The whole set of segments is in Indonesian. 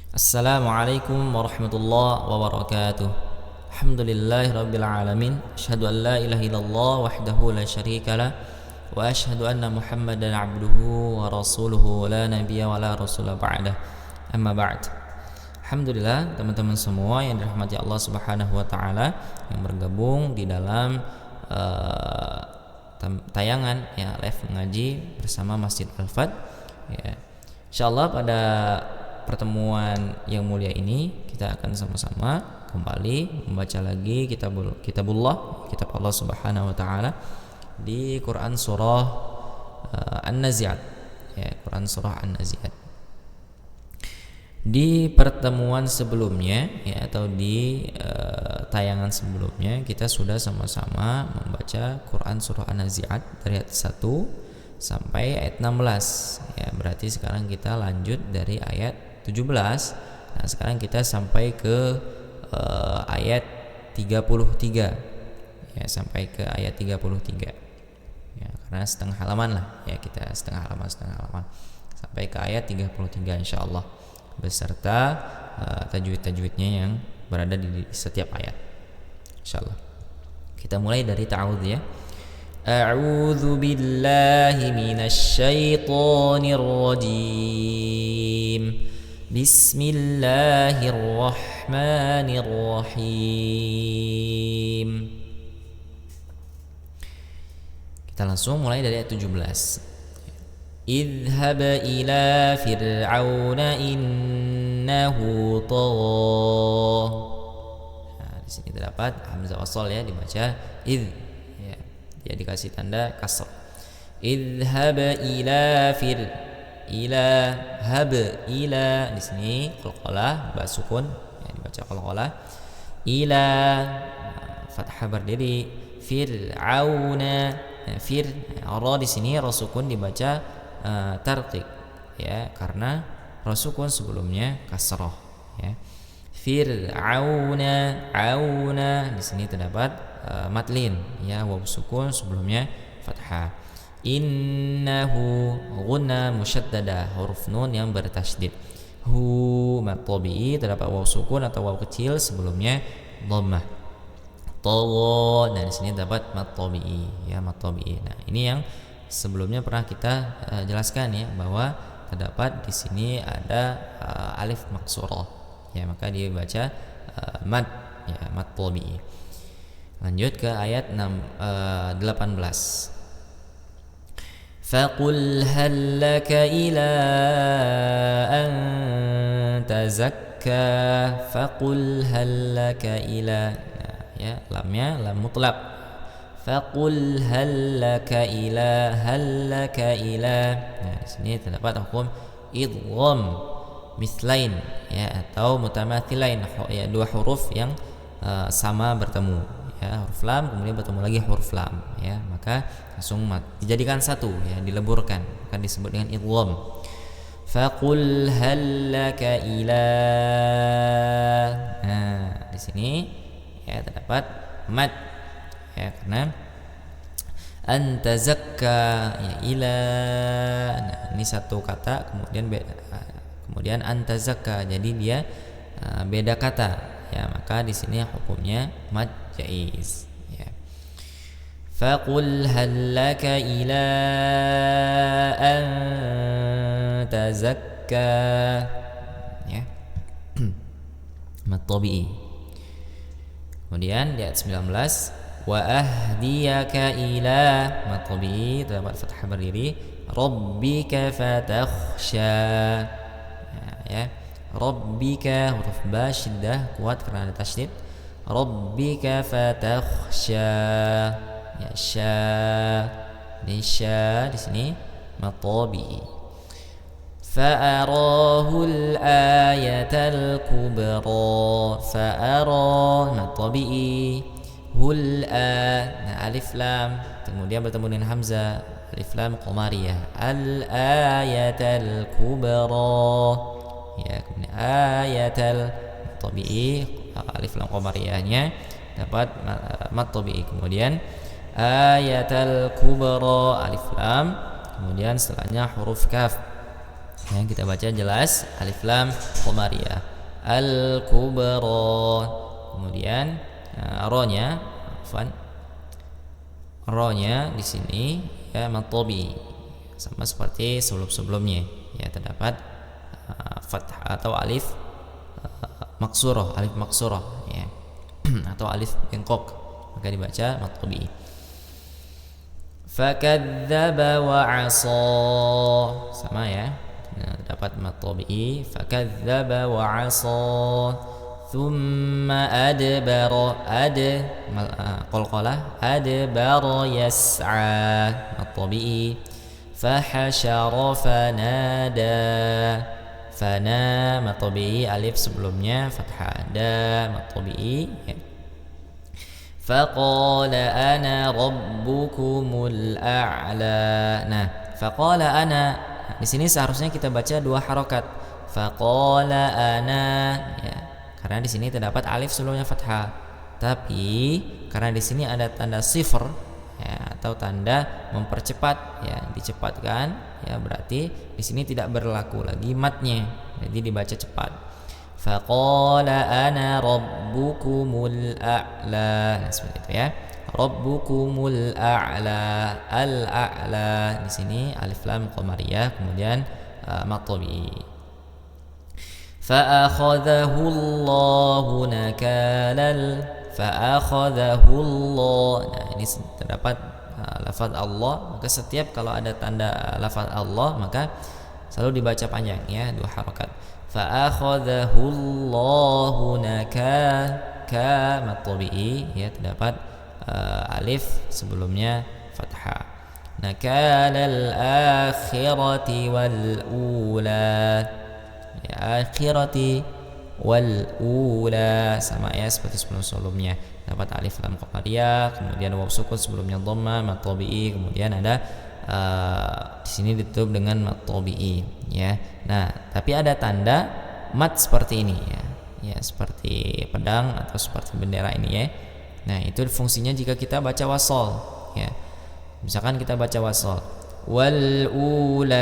Assalamualaikum warahmatullahi wabarakatuh. Alhamdulillahirabbil alamin. Asyhadu an la ilaha illallah wahdahu la syarikalah wa asyhadu anna Muhammadan abduhu wa rasuluhu la nabiyya wa la rasula ba'dah. Amma ba'd. Alhamdulillah teman-teman semua yang dirahmati Allah Subhanahu wa taala yang bergabung di dalam tayangan ya live mengaji bersama Masjid Al-Fat ya. Insyaallah pada pertemuan yang mulia ini kita akan sama-sama kembali membaca lagi kitabullah, kitab Allah Subhanahu wa taala di Quran surah An-Nazi'at ya, Quran surah An-Nazi'at. Di pertemuan sebelumnya ya, atau di tayangan sebelumnya kita sudah sama-sama membaca Quran surah An-Nazi'at dari ayat 1 sampai ayat 16 ya, berarti sekarang kita lanjut dari ayat 17. Nah, sekarang kita sampai ke ayat 33 ya, sampai ke ayat 33 ya, karena setengah halaman lah ya, kita setengah halaman sampai ke ayat 33 insyaallah beserta tajwid-tajwidnya yang berada di setiap ayat insyaallah. Kita mulai dari ta'awudz ya. A'udzu billahi minasy syaithanir rajim. Bismillahirrahmanirrahim. Kita langsung mulai dari ayat 17. Idhhab ila fir'auna innahu tagha. Nah, di sini terdapat hamzah wasal ya, dibaca id ya. Dia dikasih tanda kasr. Idhhab ila ila hab ila, di sini qalqalah ba sukun ya, dibaca qalqalah. Ila fathah berdiri. Fir'auna fir ra, di sini ra sukun dibaca tarqiq ya, karena ra sukun sebelumnya kasrah ya. Fir'auna auna, di sini terdapat matlin ya, waw sukun sebelumnya fathah. Innahu ghunna musyaddada, huruf nun yang bertasydid. Hu mad tabi'i, terdapat waw sukun atau waw kecil sebelumnya dhammah. Tagha, nah di sini dapat mad tabi'i ya, mad tabi'i. Nah, ini yang sebelumnya pernah kita jelaskan ya, bahwa terdapat di sini ada alif maksurah ya, maka dia baca mad ya, mad tabi'i. Lanjut ke ayat 18. Faqul hal laka ila an tazakka. Faqul hal laka ila, nah, ya, lamnya lam mutlaq. Faqul hal laka ila, hal laka ila. Nah, di sini terdapat hukum idgham mislain ya, atau mutamathilain ya, dua huruf yang sama bertemu ya, huruf lam kemudian bertemu lagi huruf lam ya, maka langsung dijadikan satu ya, dileburkan, akan disebut dengan idgham. Faqul hal laka ila, nah di sini ya terdapat mad ya, karena anta zakka ya, ila, nah ini satu kata kemudian anta zakka, jadi dia beda kata ya, maka di sini hukumnya mad jaiz ya. Faqul hal laka ila an tazakka ya, mad tabi'i. Kemudian di ayat 19, wa ahdiyaka ila, mad tabi'i terdapat fathah berdiri. Rabbika fatakhsha ya, Rabbika huruf ba syiddah kuat karena ada tasydid. Rabbika fatakhsha ya, sya di sya di sini matabi. Fa'arahul ayatal kubra, fa'ara matabi. Hul nah alif lam kemudian bertemu dengan hamzah, alif lam qamariyah. Al ayatal kubra ya, kemudian ayatal tabi'i, alif lam qamariyahnya dapat mad tabi'i. Kemudian ayatal kubra, alif lam, kemudian setelahnya huruf kaf Ya, kita baca jelas alif lam qamariyah. Al-kubra. Kemudian ro-nya, ro-nya di sini ya matobi, sama seperti sebelum-sebelumnya. Ya, terdapat fathah atau alif maksurah, alif maksurah ya. Atau alif bengkok, maka dibaca matobi. Fakadzdzaba wa 'asa, sama ya. Nah, dapat matobi fakadzdzaba wa 'asa. Thumma adbara, qalqalah, adbara yas'a, matobi. Fahashara fanada, fana matobi, alif sebelumnya fathah, da matobi ya. Faqala ana rabbukumul a'la. Nah, faqala ana, di sini seharusnya kita baca 2 harokat. Faqala ana ya, karena di sini terdapat alif sebelumnya fathah. Tapi karena di sini ada tanda sifr ya, atau tanda mempercepat ya, dicepatkan ya, berarti di sini tidak berlaku lagi matnya, jadi dibaca cepat. Faqala ana rabbukumul a'la. Nah, seperti itu ya. Rabbukumul a'la, al-a'la di sini alif lam qamariyah, kemudian matobi. Fa'akhadhahu Allahu nakalal, fa'akhadhahu Allah. Nah, ini terdapat lafaz Allah, maka setiap kalau ada tanda lafaz Allah maka selalu dibaca panjang ya, 2 harakat. Fa'akhadhahu Allahu ka matobi ya, terdapat alif sebelumnya fathah. Nakalal akhirati wal ula ya, akhirati wal ula sama ya seperti sebelumnya, dapat alif lam qamariyah, kemudian waw sukun sebelumnya dhamma matobi, kemudian ada di sini ditutup dengan matobi ya. Nah, tapi ada tanda mat seperti ini ya, ya seperti pedang atau seperti bendera ini ya. Nah, itu fungsinya jika kita baca wasol ya. Misalkan kita baca wasol, wal ulain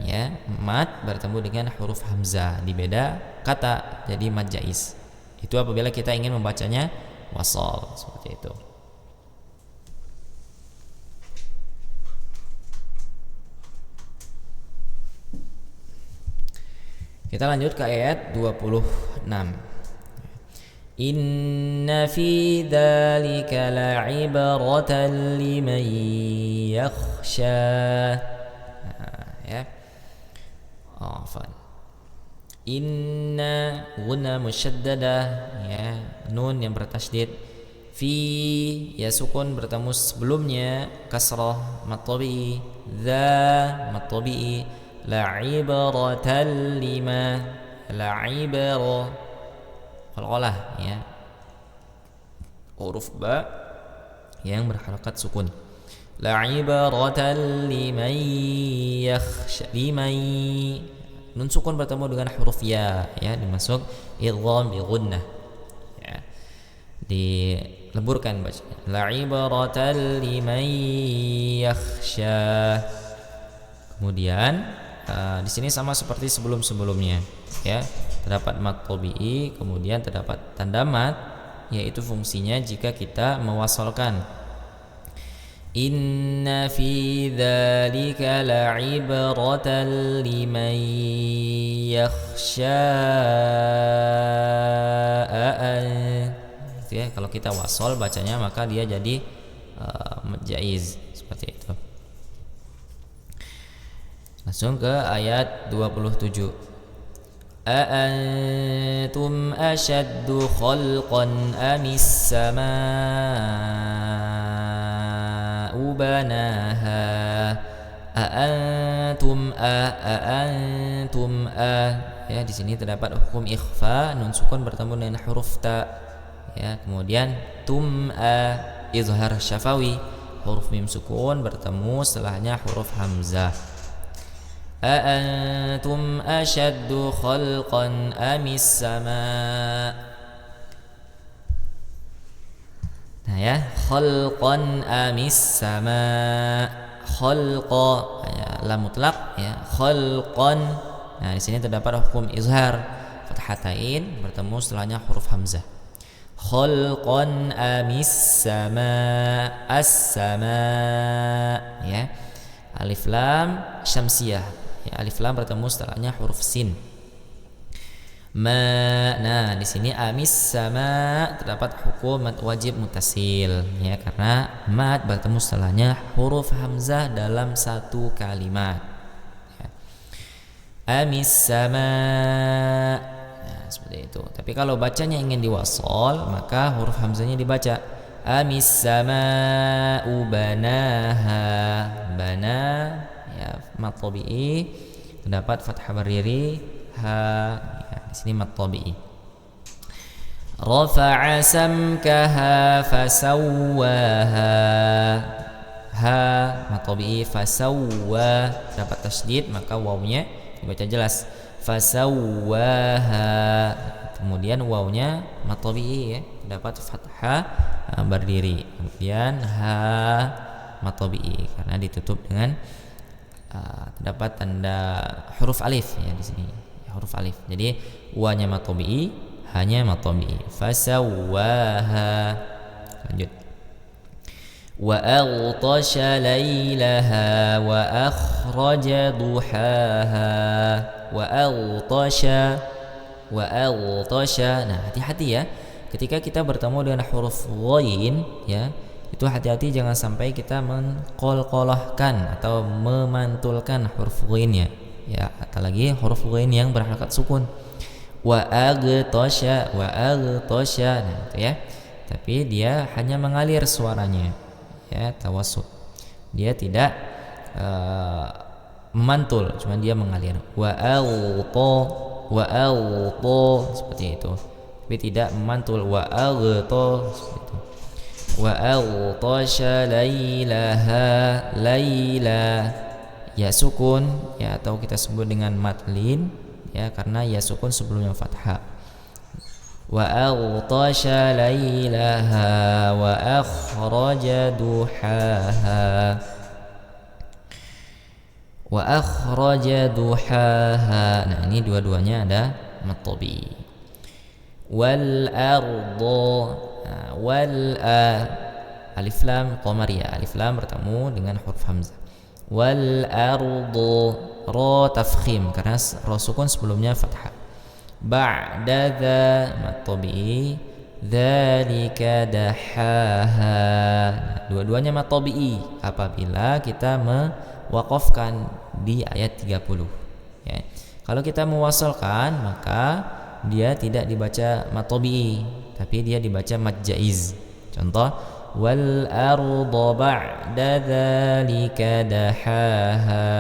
ya, mat bertemu dengan huruf hamzah di beda kata, jadi mat jaiz. Itu apabila kita ingin membacanya wasol seperti itu. Kita lanjut ke ayat 26. Inna fi dzalika la'ibratan liman yakhsha. Ya. Inna guna musyaddadah ya, nun yang bertasydid, fi ya sukun bertemu sebelumnya kasrah matobi, dza matobi, la'ibratan lima, la'ibra qalqalah ya, huruf ba yang berharakat sukun. La'ibratan liman yakhsha, liman nun sukun bertemu dengan huruf ya, ya dimasuk idgham bi gunnah ya, dileburkan bacanya. La'ibratan liman yakhsha. Kemudian di sini sama seperti sebelum-sebelumnya ya, terdapat mat tabi'i, kemudian terdapat tanda mat, yaitu fungsinya jika kita mewasalkan. Inna fi dzalika la'ibratan liman yakhsha. Itu ya, kalau kita wasal bacanya maka dia jadi jaiz seperti itu. Langsung ke ayat 27. A'antum ashaddu khalqan amis samaa'u banaha. A'antum ya, di sini terdapat hukum ikhfa, nun sukun bertemu dengan huruf ta ya, kemudian izhar syafawi, huruf mim sukun bertemu setelahnya huruf hamzah. A'antum ashaddu khalqan amis sama'. Nah ya, khalqan amis sama', khalqa, ya, lam mutlaq, ya, khalqan. Nah, di sini terdapat hukum izhar, fathatain bertemu setelahnya huruf hamzah. Khalqan amis sama as-sama, ya. Alif lam syamsiyah, ya, alif lam bertemu setelahnya huruf sin. Nah, di sini amis sama terdapat hukum mad wajib mutasil, ya, karena mad bertemu setelahnya huruf hamzah dalam satu kalimat, ya. Amis sama, nah, seperti itu. Tapi kalau bacanya ingin diwasol, maka huruf hamzahnya dibaca amis sama ubanaha, bana, ya, mad tabi'i terdapat fathah berdiri ha, ya, di sini mad tabi'i. Rafa'a samkaha fasawwaha, ha mad tabi'i, fasawwa dapat tasydid maka wawnya dibaca jelas fasawwaha. Kemudian wawnya mad tabi'i, ya, dapat fathah berdiri. Kemudian ha mad tabi'i karena ditutup dengan terdapat tanda huruf alif, ya, di sini, ya, huruf alif. Jadi wanya mad tabi'i, hanya mad tabi'i. Fasawwaha. Lanjut. Wa aghtasha lailaha wa akhraja duhaha. Wa aghtasha, wa aghtasha. Nah, hati-hati, ya, ketika kita bertemu dengan huruf ghain, ya, itu hati-hati jangan sampai kita mengqalqalahkan atau memantulkan huruf ghainnya, ya, apalagi huruf ghain yang berharakat sukun. Wa aghtasha, wa aghtasha. Nah, itu, ya. Tapi dia hanya mengalir suaranya, ya, tawassut. Dia tidak memantul, cuma dia mengalir. Wa aghta, wa aghta, seperti itu. Tapi tidak memantul. Wa aghta, seperti itu. Wa aghtasha lailaha, laila, ya sukun, ya, atau kita sebut dengan madlin, ya, karena ya sukun sebelumnya fathah. Wa aghtasha lailaha wa akhraja duhaha, wa akhraja duhaha. Nah, ini dua-duanya ada mad tabi'i. Wal ardo, wal alif lam qamariyah, alif lam bertemu dengan huruf hamzah. Wal ardo, ra tafkhim karena ra sukun sebelumnya fathah. Ba'da dza mad tabi'i, dzalika dahaha. Nah, dua-duanya mad tabi'i apabila kita mewaqafkan di ayat 30, ya. Kalau kita mewasalkan maka dia tidak dibaca mad tabi'i, tapi dia dibaca mad jaiz. Contoh, wal arda ba'da dzalika dahaha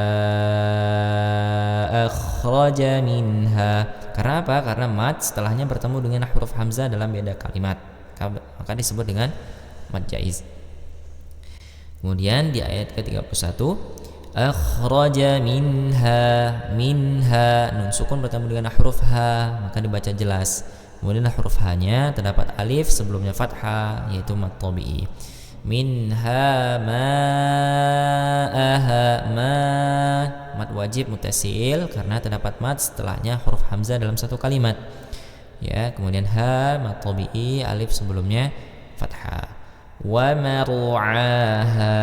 akhraja minha. Karena apa? Karena mad setelahnya bertemu dengan huruf hamzah dalam beda kalimat, maka disebut dengan mad jaiz. Kemudian di ayat ke-31, akhraja minha, minha, nun sukun bertemu dengan huruf ha, maka dibaca jelas. Kemudian huruf ha-nya terdapat alif sebelumnya fathah, yaitu mad tabi'i. Minha ma'aha, ma mad wajib mutasil karena terdapat mad setelahnya huruf hamzah dalam satu kalimat, ya. Kemudian ha mad tabi'i, alif sebelumnya fathah. Wa mar'aha,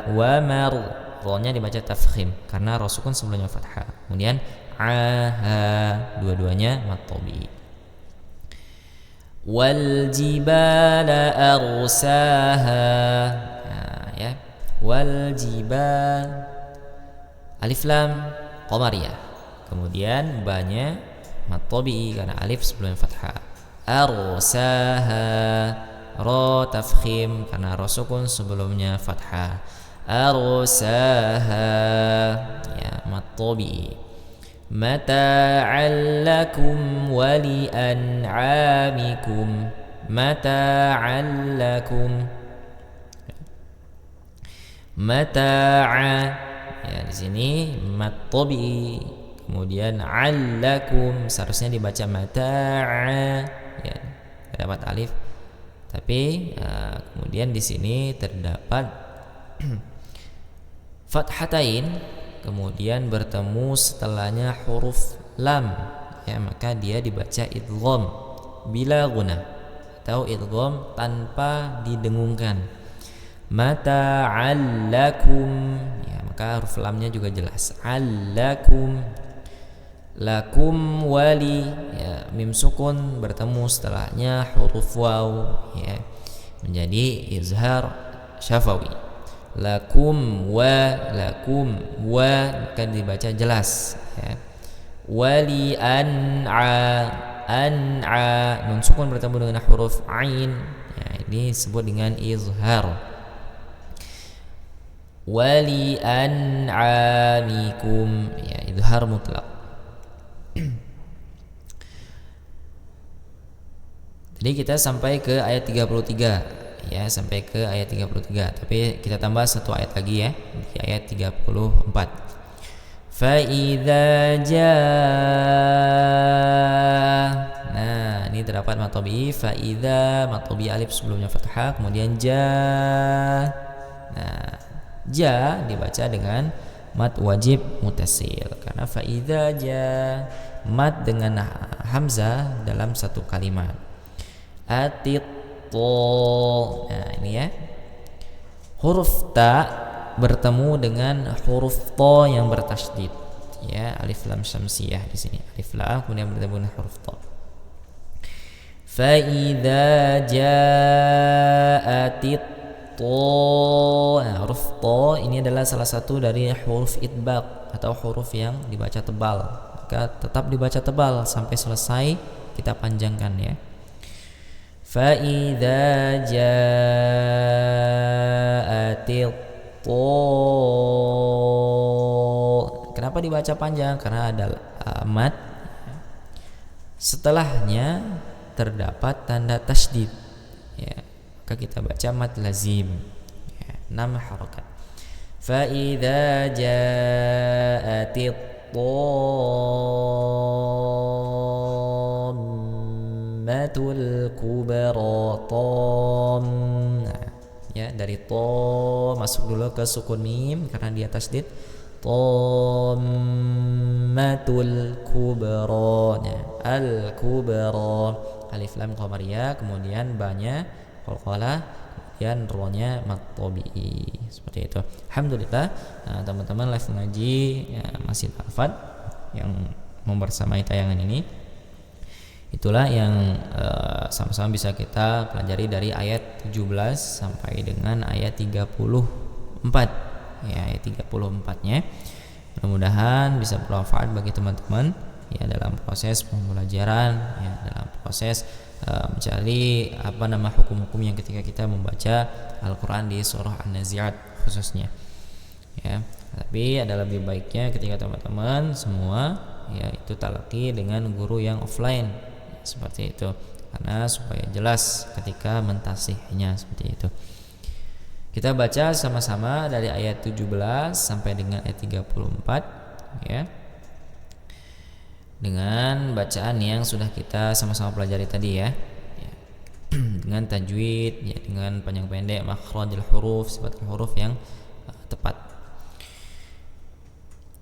wa mar, ro-nya dibaca tafkhim karena ro sukun sebelumnya fathah. Kemudian aha, dua-duanya mad tabi'i. Wal jibala arsaha, nah, ya, wal jibal, alif lam qamariyah, kemudian ba-nya mad tabi'i karena alif sebelumnya fathah. Arsaha, ra tafkhim karena ra sukun sebelumnya fathah. Arsaha, ya, mad tabi'i. Mata'an lakum wa li'an'amikum, mata'an lakum, mata'a, ya, di sini mad tabi'i. Kemudian 'allakum seharusnya dibaca mata'a, ya, terdapat alif. Tapi kemudian di sini terdapat fathatain kemudian bertemu setelahnya huruf lam, ya, maka dia dibaca idgham bila gunnah atau idgham tanpa didengungkan. Mata'allakum, ya, maka huruf lamnya juga jelas. Allakum, lakum wali, ya, mim sukun bertemu setelahnya huruf waw, ya, menjadi izhar syafawi. Lakum wa kan dibaca jelas, ya. Wali an'a nun sukun bertemu dengan huruf ain, ya, ini disebut dengan izhar. Wali an'amikum, ya, izhar mutlak. Jadi kita sampai ke ayat 33, ya, sampai ke ayat 33. Tapi kita tambah satu ayat lagi, ya, di ayat 34. Fa idza jaa. Nah, ini terdapat mad tabi'i fa idza, mad tabi'i alif sebelumnya fathah, kemudian ja. Nah, ja dibaca dengan mad wajib mutasil karena fa idza ja mad dengan hamzah dalam satu kalimat. Atit to. Nah, ini, ya. Huruf ta bertemu dengan huruf to yang bertasydid, ya, alif lam syamsiyah di sini. Alif lam kemudian bertemu dengan huruf to. Fa idza ja'atit to. Nah, huruf to ini adalah salah satu dari huruf idbaq atau huruf yang dibaca tebal. Maka tetap dibaca tebal sampai selesai, kita panjangkan, ya. Fa idza ja'atit to. Kenapa dibaca panjang? Karena ada mad setelahnya terdapat tanda tasydid, ya, maka kita baca mad lazim, ya, 6 harakat. Fa idza ja'atit tammatul kubra tam. Nah, ya, dari to masuk dulu ke sukun mim karena dia tasydid. Tammatul kubra, ya, al kubra, alif lam qamariyah, kemudian ba-nya qalqalah, kemudian ro-nya mad tabi'i, seperti itu. Alhamdulillah, teman-teman live ngaji, ya, masih hafal yang membersamai tayangan ini. Itulah yang sama-sama bisa kita pelajari dari ayat 17 sampai dengan ayat 34, ya, ayat 34-nya. Mudah-mudahan bisa bermanfaat bagi teman-teman, ya, dalam proses pembelajaran, ya, dalam proses mencari hukum-hukum yang ketika kita membaca Al-Quran di surah An-Nazi'at khususnya, ya. Tapi ada lebih baiknya ketika teman-teman semua, ya, itu talaqi dengan guru yang offline, ya, seperti itu, karena supaya jelas ketika mentasihnya, seperti itu. Kita baca sama-sama dari ayat 17 sampai dengan ayat 34, ya, dengan bacaan yang sudah kita sama-sama pelajari tadi, ya, dengan tajwid, ya, dengan panjang pendek, makhrajul huruf, sifat huruf yang tepat.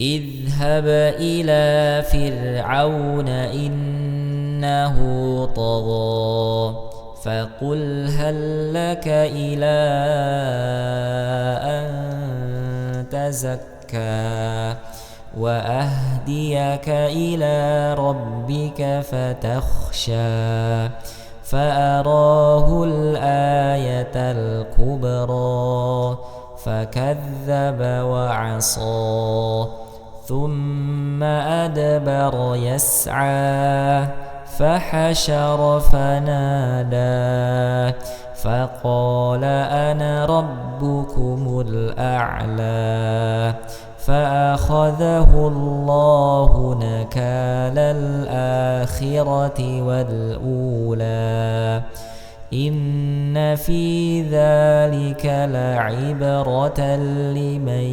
Idhhab ila fir'auna innahu tagha faqul hal laka ila an tazakka wa ahdiyaka ila rabbika fatakhsha fa'arahu al-ayatal kubra fakadzdzaba wa 'asa thumma adbara yas'a فحشر فنادى فقال أنا ربكم الأعلى فأخذه الله نكال الآخرة والأولى إن في ذلك لعبرة لمن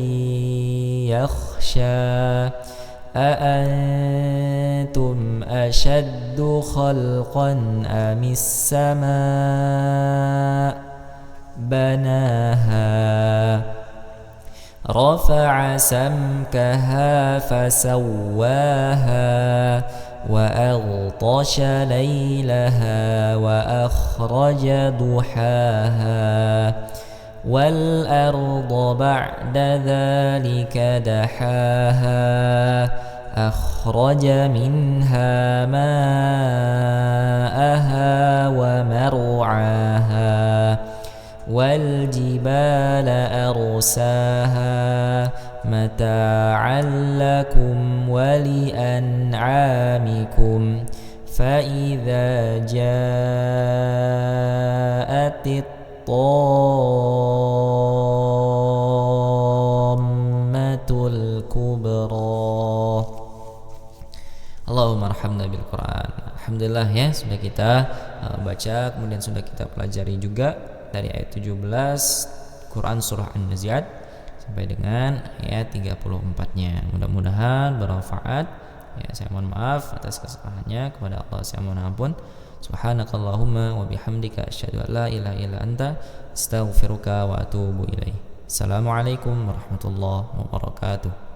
يخشى أأنتم أشد خلقا أم السماء بناها رفع سمكها فسواها وأغطش ليلها وأخرج ضحاها والأرض بعد ذلك دحاها أخرج منها ماءها ومرعاها والجبال أرساها متاعا لكم ولأنعامكم فإذا جاءت الطامة الكبرى. Allahumma arhamna bil Quran. Alhamdulillah ya, sudah kita baca, kemudian sudah kita pelajari juga dari ayat 17 Quran surah An-Nazi'at sampai dengan ayat 34-nya. Mudah-mudahan bermanfaat. Ya, saya mohon maaf atas kesalahannya, kepada Allah saya mohon ampun. Subhanakallahumma wa bihamdika asyhadu an la ilaha illa anta astaghfiruka wa atubu ilaik. Assalamualaikum warahmatullahi wabarakatuh.